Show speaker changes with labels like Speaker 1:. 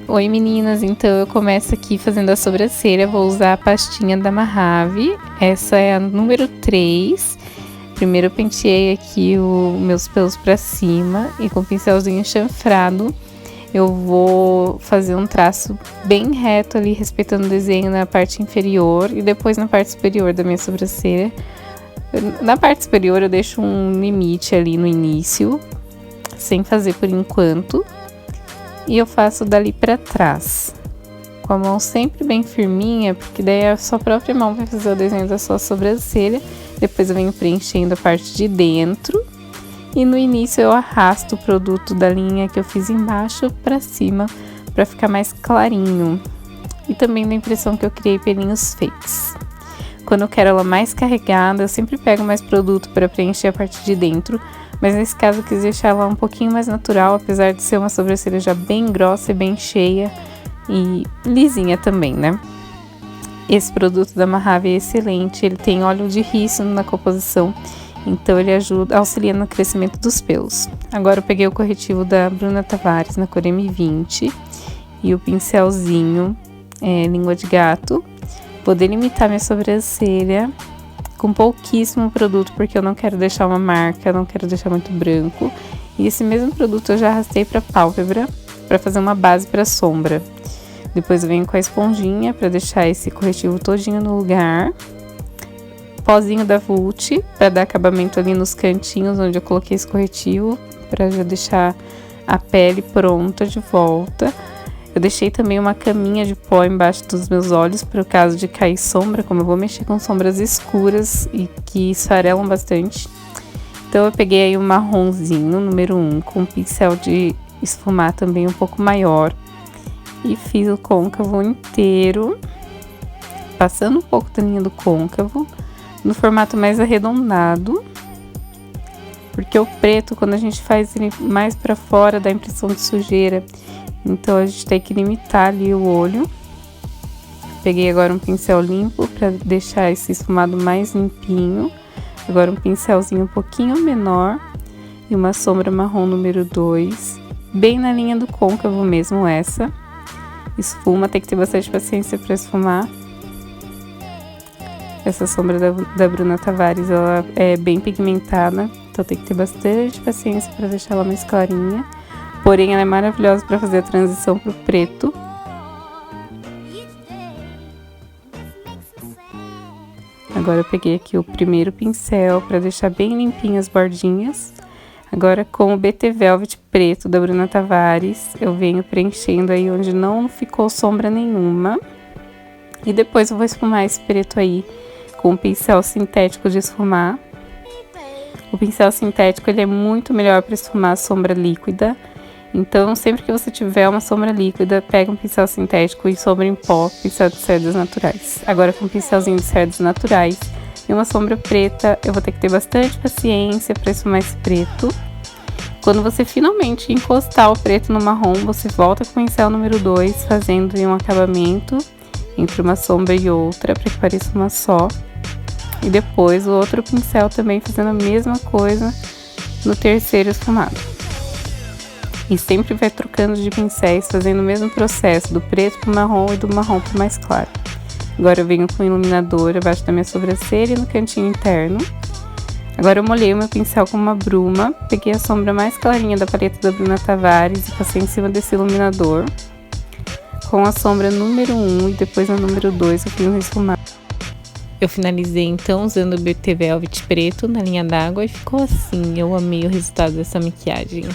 Speaker 1: Oi meninas, então eu começo aqui fazendo a sobrancelha, vou usar a pastinha da Mahave, essa é a número 3. Primeiro eu penteei aqui os meus pelos pra cima e com o pincelzinho chanfrado eu vou fazer um traço bem reto ali, respeitando o desenho na parte inferior e depois na parte superior da minha sobrancelha. Na parte superior eu deixo um limite ali no início, sem fazer por enquanto. E eu faço dali pra trás, com a mão sempre bem firminha, porque daí a sua própria mão vai fazer o desenho da sua sobrancelha. Depois eu venho preenchendo a parte de dentro. E no início eu arrasto o produto da linha que eu fiz embaixo pra cima, pra ficar mais clarinho. E também dá a impressão que eu criei pelinhos fakes. Quando eu quero ela mais carregada, eu sempre pego mais produto pra preencher a parte de dentro. Mas nesse caso eu quis deixar ela um pouquinho mais natural, apesar de ser uma sobrancelha já bem grossa e bem cheia e lisinha também, né? Esse produto da Mahave é excelente, ele tem óleo de rícino na composição, então ele auxilia no crescimento dos pelos. Agora eu peguei o corretivo da Bruna Tavares na cor M20 e o pincelzinho língua de gato. Vou delimitar minha sobrancelha com pouquíssimo produto, porque eu não quero deixar uma marca, não quero deixar muito branco. E esse mesmo produto eu já arrastei para pálpebra, para fazer uma base para sombra. Depois eu venho com a esponjinha para deixar esse corretivo todinho no lugar. Pozinho da Vult, para dar acabamento ali nos cantinhos onde eu coloquei esse corretivo, para já deixar a pele pronta de volta. Eu deixei também uma caminha de pó embaixo dos meus olhos, para o caso de cair sombra, como eu vou mexer com sombras escuras e que esfarelam bastante. Então eu peguei aí um marronzinho, número 1, com um pincel de esfumar também um pouco maior. E fiz o côncavo inteiro, passando um pouco da linha do côncavo, no formato mais arredondado. Porque o preto, quando a gente faz ele mais para fora, dá a impressão de sujeira. Então a gente tem que limitar ali o olho. Peguei agora um pincel limpo para deixar esse esfumado mais limpinho. Agora um pincelzinho um pouquinho menor e uma sombra marrom número 2, bem na linha do côncavo mesmo essa. Esfuma, tem que ter bastante paciência para esfumar. Essa sombra da Bruna Tavares, ela é bem pigmentada, então tem que ter bastante paciência para deixar ela mais clarinha. Porém, ela é maravilhosa para fazer a transição pro preto. Agora eu peguei aqui o primeiro pincel para deixar bem limpinhas as bordinhas. Agora com o BT Velvet preto da Bruna Tavares, eu venho preenchendo aí onde não ficou sombra nenhuma. E depois eu vou esfumar esse preto aí com o pincel sintético de esfumar. O pincel sintético ele é muito melhor para esfumar a sombra líquida. Então, sempre que você tiver uma sombra líquida, pega um pincel sintético e sombra em pó, pincel de cerdas naturais. Agora, com um pincelzinho de cerdas naturais e uma sombra preta, eu vou ter que ter bastante paciência para esfumar esse preto. Quando você finalmente encostar o preto no marrom, você volta com o pincel número 2, fazendo um acabamento entre uma sombra e outra, para que pareça uma só. E depois o outro pincel também fazendo a mesma coisa no terceiro esfumado. E sempre vai trocando de pincéis, fazendo o mesmo processo, do preto pro marrom e do marrom pro mais claro. Agora eu venho com o iluminador abaixo da minha sobrancelha e no cantinho interno. Agora eu molhei o meu pincel com uma bruma, peguei a sombra mais clarinha da paleta da Bruna Tavares e passei em cima desse iluminador. Com a sombra número 1 e depois a número 2 eu fiz um esfumado. Eu finalizei então usando o BT Velvet preto na linha d'água e ficou assim, eu amei o resultado dessa maquiagem.